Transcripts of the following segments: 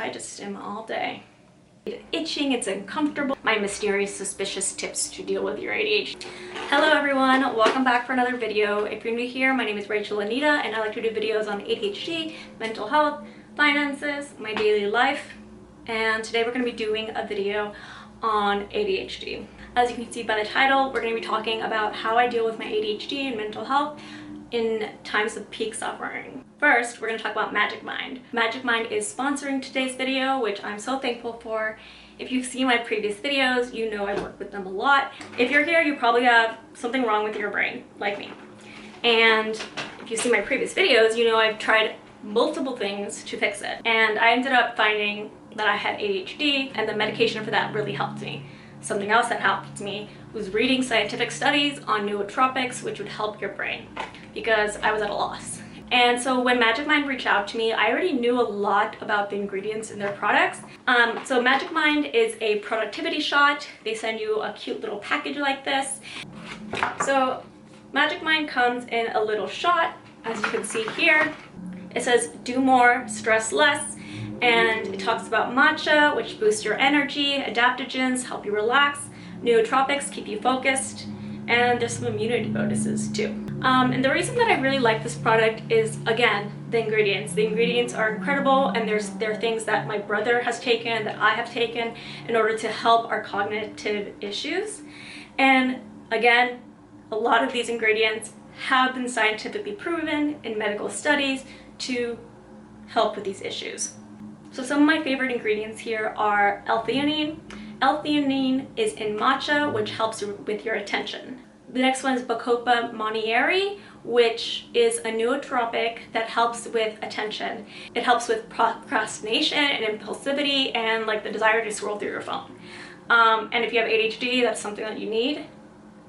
tied to stim all day. It's itching, it's uncomfortable. My mysterious, suspicious tips to deal with your ADHD. Hello everyone, welcome back for another video. If you're new here, my name is Rachel Anita and I like to do videos on ADHD, mental health, finances, my daily life. And today we're going to be doing a video on ADHD. As you can see by the title, we're going to be talking about how I deal with my ADHD and mental health in times of peak suffering. First, we're going to talk about Magic Mind. Magic Mind is sponsoring today's video, which I'm so thankful for. If you've seen my previous videos, you know I work with them a lot. If you're here, you probably have something wrong with your brain, like me. And if you've seen my previous videos, you know I've tried multiple things to fix it. And I ended up finding that I had ADHD, and the medication for that really helped me. Something else that helped me was reading scientific studies on nootropics, which would help your brain, because I was at a loss. And so when Magic Mind reached out to me, I already knew a lot about the ingredients in their products. So Magic Mind is a productivity shot. They send you a cute little package like this. So Magic Mind comes in a little shot, as you can see here. It says, do more, stress less. And it talks about matcha, which boosts your energy, adaptogens, help you relax, nootropics, keep you focused, and there's some immunity bonuses too. And the reason that I really like this product is, again, the ingredients. The ingredients are incredible, and there are things that my brother has taken, that I have taken, in order to help our cognitive issues. And again, a lot of these ingredients have been scientifically proven in medical studies to help with these issues. So some of my favorite ingredients here are L-theanine. L-theanine is in matcha, which helps with your attention. The next one is Bacopa monnieri, which is a nootropic that helps with attention. It helps with procrastination and impulsivity and like the desire to scroll through your phone. And if you have ADHD, that's something that you need.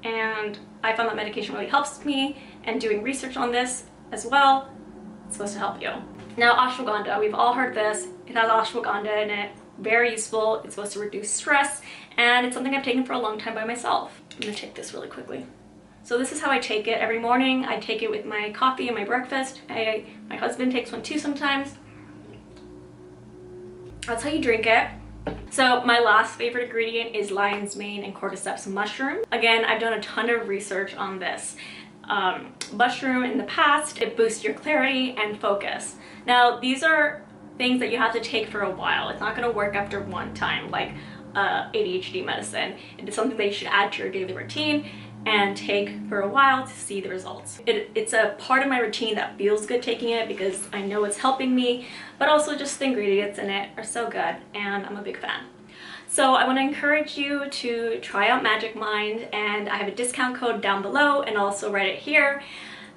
And I found that medication really helps me, and doing research on this as well, it's supposed to help you. Now, ashwagandha, we've all heard this. It has ashwagandha in it. Very useful. It's supposed to reduce stress, and it's something I've taken for a long time by myself. I'm gonna take this really quickly. So this is how I take it every morning. I take it with my coffee and my breakfast. My husband takes one too sometimes. That's how you drink it. So my last favorite ingredient is lion's mane and cordyceps mushroom. Again, I've done a ton of research on this. Mushroom in the past, it boosts your clarity and focus. Now, these are things that you have to take for a while. It's not going to work after one time like ADHD medicine. It is something that you should add to your daily routine and take for a while to see the results. It's a part of my routine that feels good taking it because I know it's helping me, but also just the ingredients in it are so good and I'm a big fan. So I want to encourage you to try out Magic Mind, and I have a discount code down below and also write it here.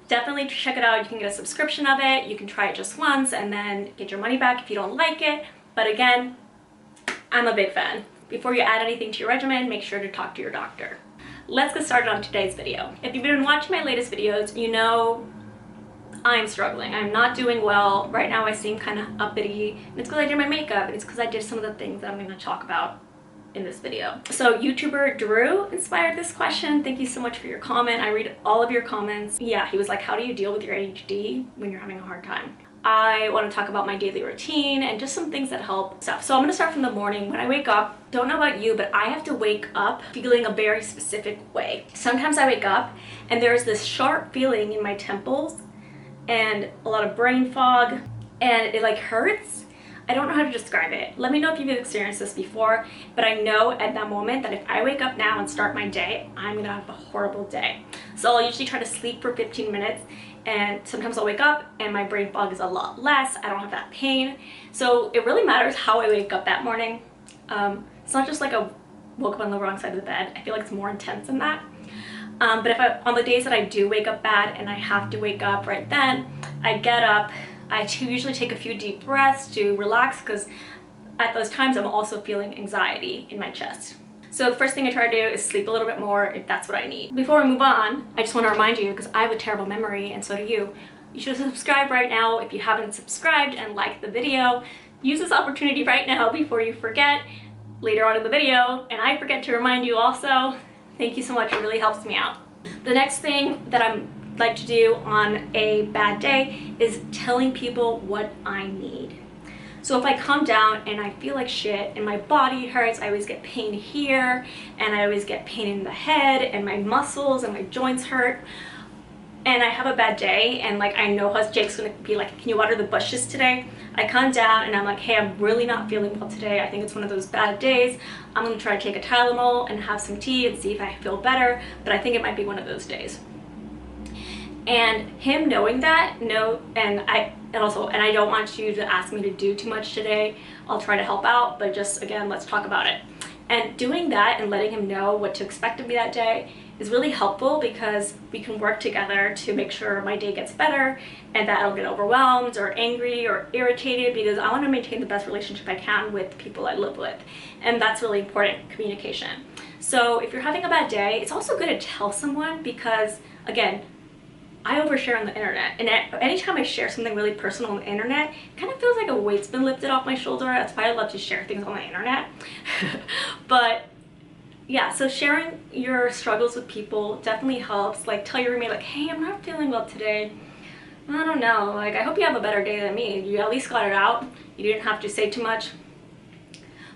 Definitely check it out. You can get a subscription of it. You can try it just once and then get your money back if you don't like it. But again, I'm a big fan. Before you add anything to your regimen, make sure to talk to your doctor. Let's get started on today's video. If you've been watching my latest videos, you know I'm struggling. I'm not doing well. Right now I seem kind of uppity, and it's because I did my makeup, and it's because I did some of the things that I'm going to talk about in this video. So YouTuber Drew inspired this question. Thank you so much for your comment. I read all of your comments. Yeah, he was like, how do you deal with your ADHD when you're having a hard time? I want to talk about my daily routine and just some things that help stuff. So I'm going to start from the morning. When I wake up, don't know about you, but I have to wake up feeling a very specific way. Sometimes I wake up and there's this sharp feeling in my temples and a lot of brain fog, and it like hurts. I don't know how to describe it. Let me know if you've experienced this before, but I know at that moment that if I wake up now and start my day, I'm gonna have a horrible day. So I'll usually try to sleep for 15 minutes, and sometimes I'll wake up and my brain fog is a lot less. I don't have that pain. So it really matters how I wake up that morning. It's not just like I woke up on the wrong side of the bed. I feel like it's more intense than that. But on the days that I do wake up bad and I have to wake up right then, I get up. I usually take a few deep breaths to relax, because at those times I'm also feeling anxiety in my chest. So the first thing I try to do is sleep a little bit more if that's what I need. Before we move on, I just want to remind you, because I have a terrible memory and so do you, you should subscribe right now if you haven't subscribed, and like the video. Use this opportunity right now before you forget later on in the video, and I forget to remind you also. Thank you so much, it really helps me out. The next thing that I'm like to do on a bad day is telling people what I need. So if I come down and I feel like shit and my body hurts, I always get pain here and I always get pain in the head and my muscles and my joints hurt, and I have a bad day and like I know how Jake's gonna be like, can you water the bushes today? I come down and I'm like, hey, I'm really not feeling well today. I think it's one of those bad days. I'm gonna try to take a Tylenol and have some tea and see if I feel better, but I think it might be one of those days. And him knowing that, and I don't want you to ask me to do too much today. I'll try to help out, but just again, let's talk about it. And doing that and letting him know what to expect of me that day is really helpful, because we can work together to make sure my day gets better and that I don't get overwhelmed or angry or irritated, because I want to maintain the best relationship I can with people I live with. And that's really important, communication. So if you're having a bad day, it's also good to tell someone, because again, I overshare on the internet, and anytime I share something really personal on the internet, it kind of feels like a weight's been lifted off my shoulder. That's why I love to share things on the internet. But yeah, so sharing your struggles with people definitely helps. Like, tell your roommate, like, hey, I'm not feeling well today. I don't know, like, I hope you have a better day than me. You at least got it out. You didn't have to say too much.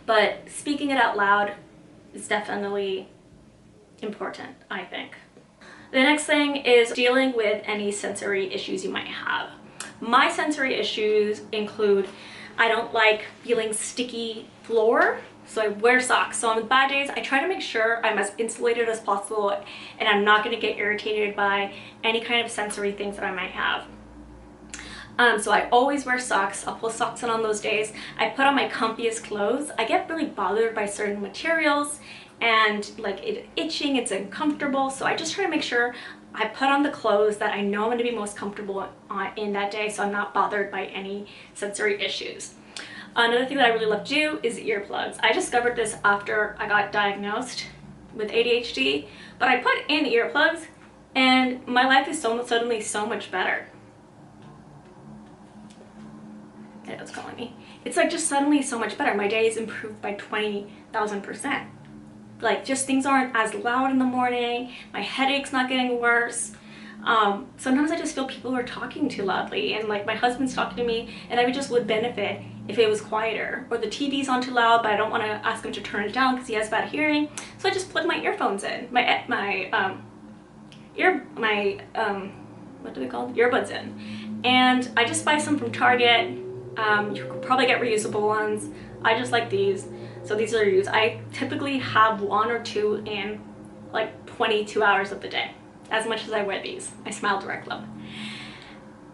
But speaking it out loud is definitely important, I think. The next thing is dealing with any sensory issues you might have. My sensory issues include, I don't like feeling sticky floor, so I wear socks. So on the bad days, I try to make sure I'm as insulated as possible and I'm not going to get irritated by any kind of sensory things that I might have. So I always wear socks. I'll pull socks on those days. I put on my comfiest clothes. I get really bothered by certain materials and like it itching, it's uncomfortable. So I just try to make sure I put on the clothes that I know I'm going to be most comfortable in that day, so I'm not bothered by any sensory issues. Another thing that I really love to do is earplugs. I discovered this after I got diagnosed with ADHD, but I put in earplugs and my life is suddenly so much better. It's calling me. It's like just suddenly so much better. My day is improved by 20,000%. Like, just things aren't as loud in the morning. My headache's not getting worse. Sometimes I just feel people are talking too loudly, and like my husband's talking to me, and I would benefit if it was quieter. Or the TV's on too loud, but I don't want to ask him to turn it down because he has bad hearing. So I just plug my earphones in, what do they call them? Earbuds in, and I just buy some from Target. You could probably get reusable ones. I just like these. So these are used. I typically have 1 or 2 in like 22 hours of the day, as much as I wear these. I Smile Direct Love.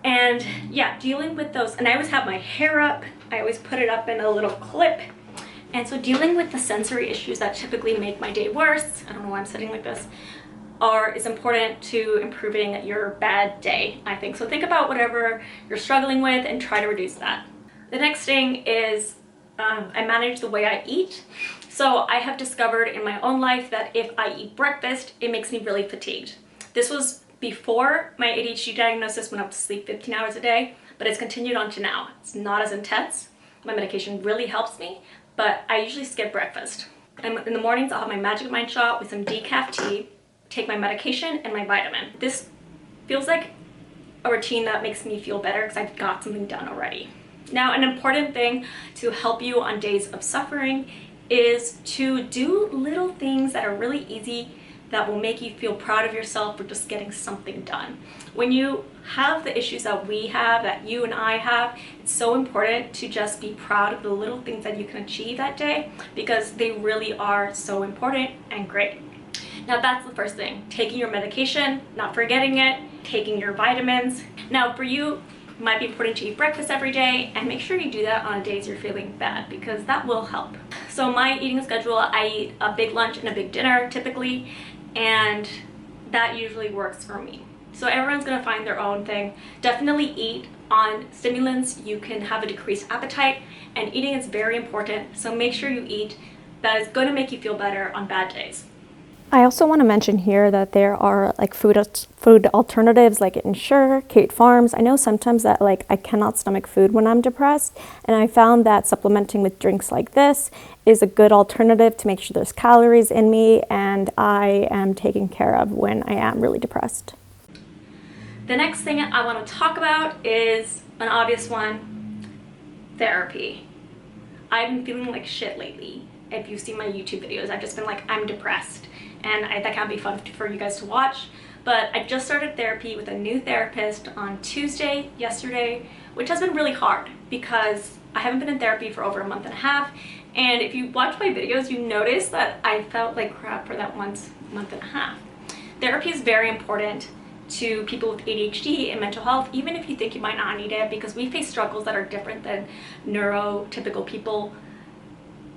And yeah, dealing with those, and I always have my hair up. I always put it up in a little clip. And so dealing with the sensory issues that typically make my day worse, I don't know why I'm sitting like this, is important to improving your bad day, I think. So think about whatever you're struggling with and try to reduce that. The next thing is I manage the way I eat. So I have discovered in my own life that if I eat breakfast, it makes me really fatigued. This was before my ADHD diagnosis, when I was to sleep 15 hours a day, but it's continued on to now. It's not as intense. My medication really helps me, but I usually skip breakfast. And in the mornings, I'll have my Magic Mind shot with some decaf tea, take my medication and my vitamin. This feels like a routine that makes me feel better because I've got something done already. Now, an important thing to help you on days of suffering is to do little things that are really easy that will make you feel proud of yourself for just getting something done. When you have the issues that we have, that you and I have, it's so important to just be proud of the little things that you can achieve that day, because they really are so important and great. Now, that's the first thing. Taking your medication, not forgetting it, taking your vitamins. Now, for you, it might be important to eat breakfast every day, and make sure you do that on days you're feeling bad, because that will help. So my eating schedule, I eat a big lunch and a big dinner typically, and that usually works for me. So everyone's gonna find their own thing. Definitely eat on stimulants. You can have a decreased appetite, and eating is very important. So make sure you eat that is gonna make you feel better on bad days. I also want to mention here that there are like food alternatives like Ensure, Kate Farms. I know sometimes that like I cannot stomach food when I'm depressed, and I found that supplementing with drinks like this is a good alternative to make sure there's calories in me and I am taken care of when I am really depressed. The next thing I want to talk about is an obvious one: therapy. I've been feeling like shit lately. If you've seen my YouTube videos, I've just been like, I'm depressed, and that can't be fun for you guys to watch. But I just started therapy with a new therapist on Tuesday, yesterday, which has been really hard because I haven't been in therapy for over a month and a half. And if you watch my videos, you notice that I felt like crap for that month and a half. Therapy is very important to people with ADHD and mental health, even if you think you might not need it, because we face struggles that are different than neurotypical people,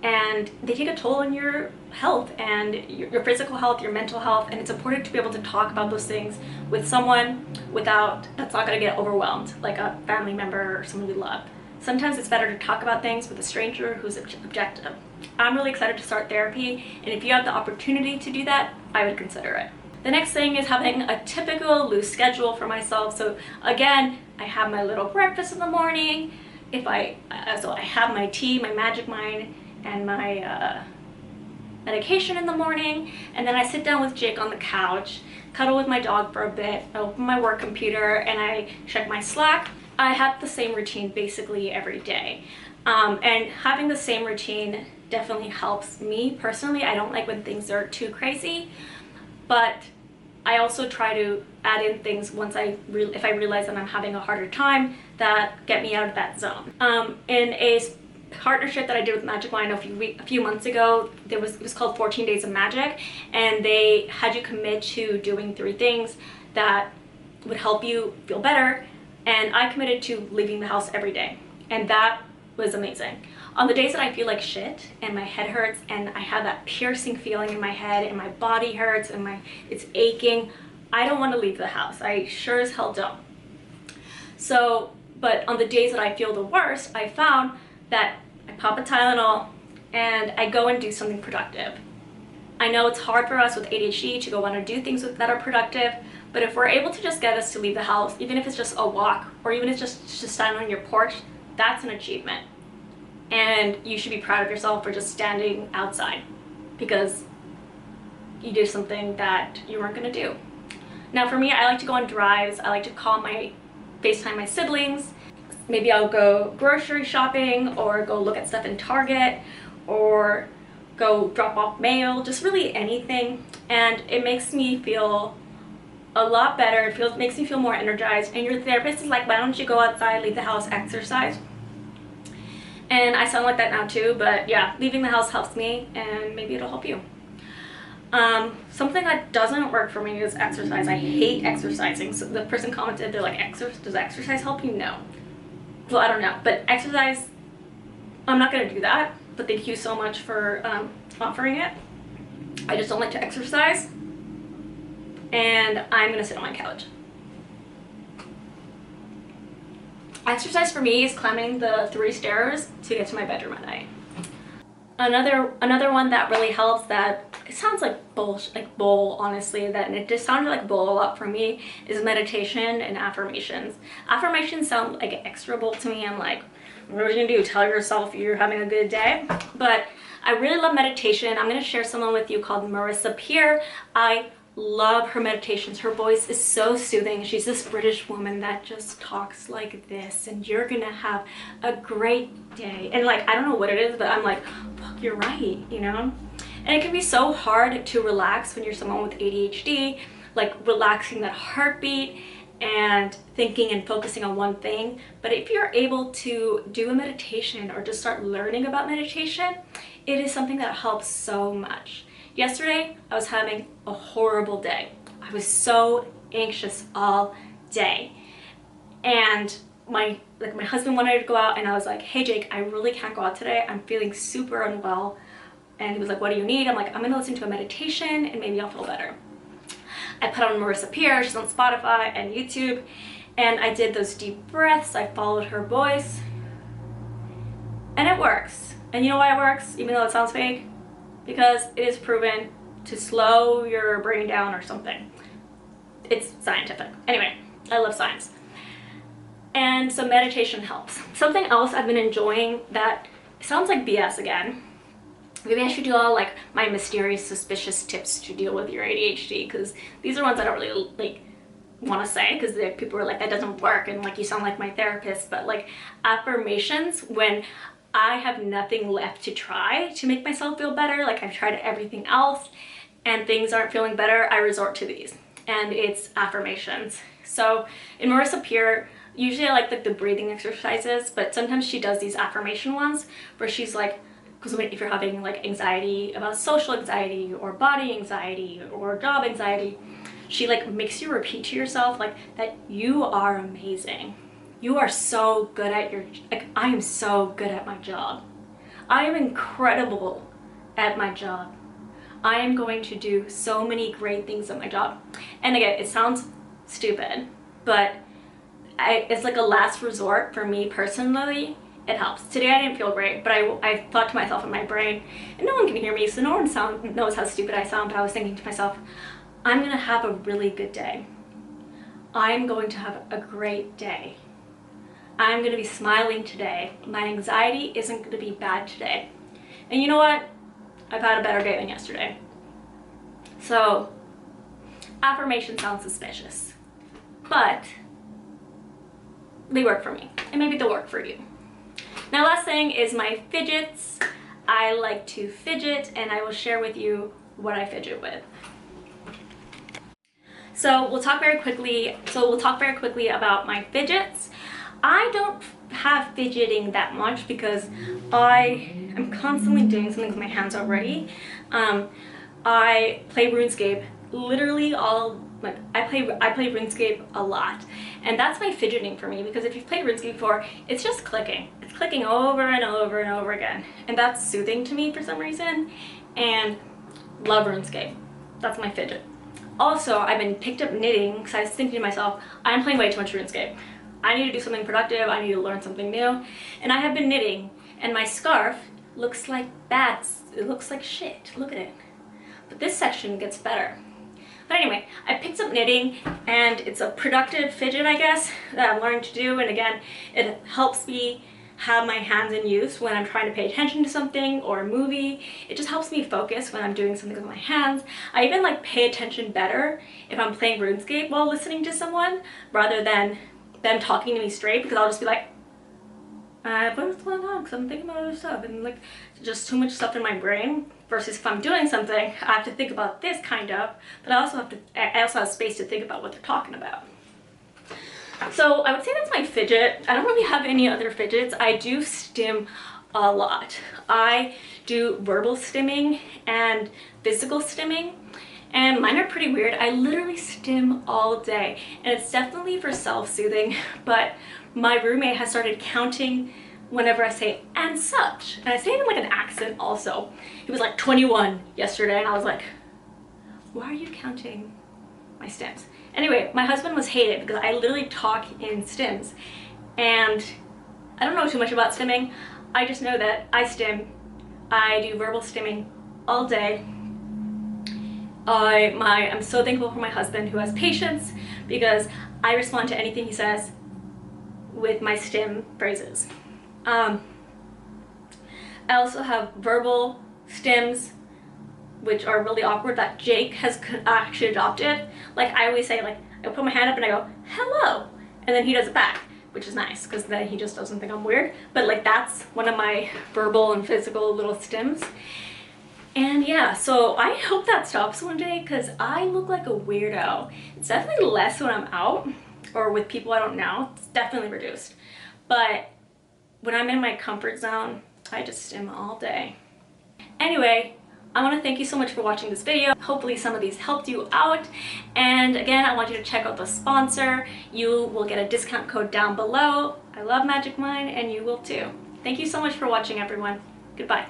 and they take a toll on your health and your physical health, your mental health, and it's important to be able to talk about those things with someone that's not going to get overwhelmed, like a family member or someone we love. Sometimes it's better to talk about things with a stranger who's objective. I'm really excited to start therapy, and if you have the opportunity to do that, I would consider it. The next thing is having a typical loose schedule for myself. So again, I have my little breakfast in the morning. So I have my tea, my Magic Mind, and my medication in the morning, and then I sit down with Jake on the couch, cuddle with my dog for a bit, I open my work computer, and I check my Slack. I have the same routine basically every day, and having the same routine definitely helps me personally. I don't like when things are too crazy, but I also try to add in things if I realize that I'm having a harder time that get me out of that zone. In a partnership that I did with Magic Mind a few months ago, it was called 14 Days of Magic, and they had you commit to doing 3 things that would help you feel better, and I committed to leaving the house every day, and that was amazing. On the days that I feel like shit and my head hurts and I have that piercing feeling in my head and my body hurts and it's aching, I don't want to leave the house. I sure as hell don't. So, but on the days that I feel the worst, I found that I pop a Tylenol and I go and do something productive. I know it's hard for us with ADHD to go on and do things that are productive, but if we're able to just get us to leave the house, even if it's just a walk or even if it's just standing on your porch, that's an achievement. And you should be proud of yourself for just standing outside because you did something that you weren't going to do. Now for me, I like to go on drives. I like to FaceTime my siblings. Maybe I'll go grocery shopping or go look at stuff in Target or go drop off mail, just really anything. And it makes me feel a lot better. It makes me feel more energized. And your therapist is like, why don't you go outside, leave the house, exercise? And I sound like that now too, but yeah, leaving the house helps me and maybe it'll help you. Something that doesn't work for me is exercise. I hate exercising. So the person commented, they're like, does exercise help you? No. Well, I don't know, but exercise, I'm not gonna do that, but thank you so much for offering it. I just don't like to exercise, and I'm gonna sit on my couch. Exercise for me is climbing the 3 stairs to get to my bedroom at night. Another one that really helps, that it sounds like bull honestly, and it just sounded like bull a lot for me, is meditation and affirmations. Affirmations sound like extra bull to me. I'm like, what are you gonna do? Tell yourself you're having a good day? But I really love meditation. I'm gonna share someone with you called Marissa Peer. I love her meditations. Her voice is so soothing. She's this British woman that just talks like this, and you're gonna have a great day. And like, I don't know what it is, but I'm like, fuck, you're right, you know? And it can be so hard to relax when you're someone with ADHD, like relaxing that heartbeat and thinking and focusing on one thing. But if you're able to do a meditation or just start learning about meditation, it is something that helps so much. Yesterday, I was having a horrible day. I was so anxious all day. And my husband wanted to go out, and I was like, hey Jake, I really can't go out today. I'm feeling super unwell. And he was like, what do you need? I'm like, I'm gonna listen to a meditation and maybe I'll feel better. I put on Marissa Peer, she's on Spotify and YouTube, and I did those deep breaths. I followed her voice, and it works. And you know why it works, even though it sounds fake? Because it is proven to slow your brain down or something. It's scientific. Anyway, I love science. And so meditation helps. Something else I've been enjoying that sounds like BS again. Maybe I should do all like my mysterious, suspicious tips to deal with your ADHD, because these are ones I don't really like want to say, because people were like, that doesn't work, and like, you sound like my therapist. But like, affirmations, when I have nothing left to try to make myself feel better, like I've tried everything else and things aren't feeling better, I resort to these, and it's affirmations. So in Marissa Peer, usually I like the breathing exercises, but sometimes she does these affirmation ones where she's like, because if you're having like anxiety about social anxiety or body anxiety or job anxiety, she like makes you repeat to yourself like that you are amazing. You are so good at your, like, I am so good at my job. I am incredible at my job. I am going to do so many great things at my job. And again, it sounds stupid, but it's like a last resort for me personally. It helps. Today I didn't feel great, but I thought to myself in my brain, and no one can hear me, so no one knows how stupid I sound, but I was thinking to myself, I'm gonna have a really good day. I'm going to have a great day. I'm gonna be smiling today. My anxiety isn't gonna be bad today. And you know what? I've had a better day than yesterday. So, affirmation sounds suspicious, but they work for me, and maybe they'll work for you. Now, last thing is my fidgets. I like to fidget, and I will share with you what I fidget with. So we'll talk very quickly about my fidgets. I don't have fidgeting that much because I am constantly doing something with my hands already. I play RuneScape literally I play RuneScape a lot, and that's my fidgeting for me, because if you've played RuneScape before, it's just clicking. It's clicking over and over and over again, and that's soothing to me for some reason, and love RuneScape. That's my fidget. Also, I've been picked up knitting because I was thinking to myself, I'm playing way too much RuneScape. I need to do something productive, I need to learn something new, and I have been knitting, and my scarf looks like bats. It looks like shit. Look at it. But this section gets better. But anyway, I picked up knitting, and it's a productive fidget, I guess, that I'm learning to do. And again, it helps me have my hands in use when I'm trying to pay attention to something or a movie. It just helps me focus when I'm doing something with my hands. I even like pay attention better if I'm playing RuneScape while listening to someone, rather than them talking to me straight, because I'll just be like, what's going on? Because I'm thinking about other stuff, and like just too much stuff in my brain. Versus if I'm doing something, I have to think about this kind of, but I also have space to think about what they're talking about. So I would say that's my fidget. I don't really have any other fidgets. I do stim a lot. I do verbal stimming and physical stimming, and mine are pretty weird. I literally stim all day, and it's definitely for self-soothing, but my roommate has started counting whenever I say "and such," and I say it in like an accent also. He was like 21 yesterday, and I was like, why are you counting my stims? Anyway, my husband was hated because I literally talk in stims, and I don't know too much about stimming. I just know that I stim. I do verbal stimming all day. I'm so thankful for my husband, who has patience, because I respond to anything he says with my stim phrases. I also have verbal stims, which are really awkward, that Jake has actually adopted. Like, I always say, like, I put my hand up and I go, hello, and then he does it back, which is nice, because then he just doesn't think I'm weird. But like, that's one of my verbal and physical little stims. And yeah, so I hope that stops one day, because I look like a weirdo. It's definitely less when I'm out or with people I don't know. It's definitely reduced. But when I'm in my comfort zone, I just stim all day. Anyway, I want to thank you so much for watching this video. Hopefully some of these helped you out. And again, I want you to check out the sponsor. You will get a discount code down below. I love Magic Mind, and you will too. Thank you so much for watching, everyone. Goodbye.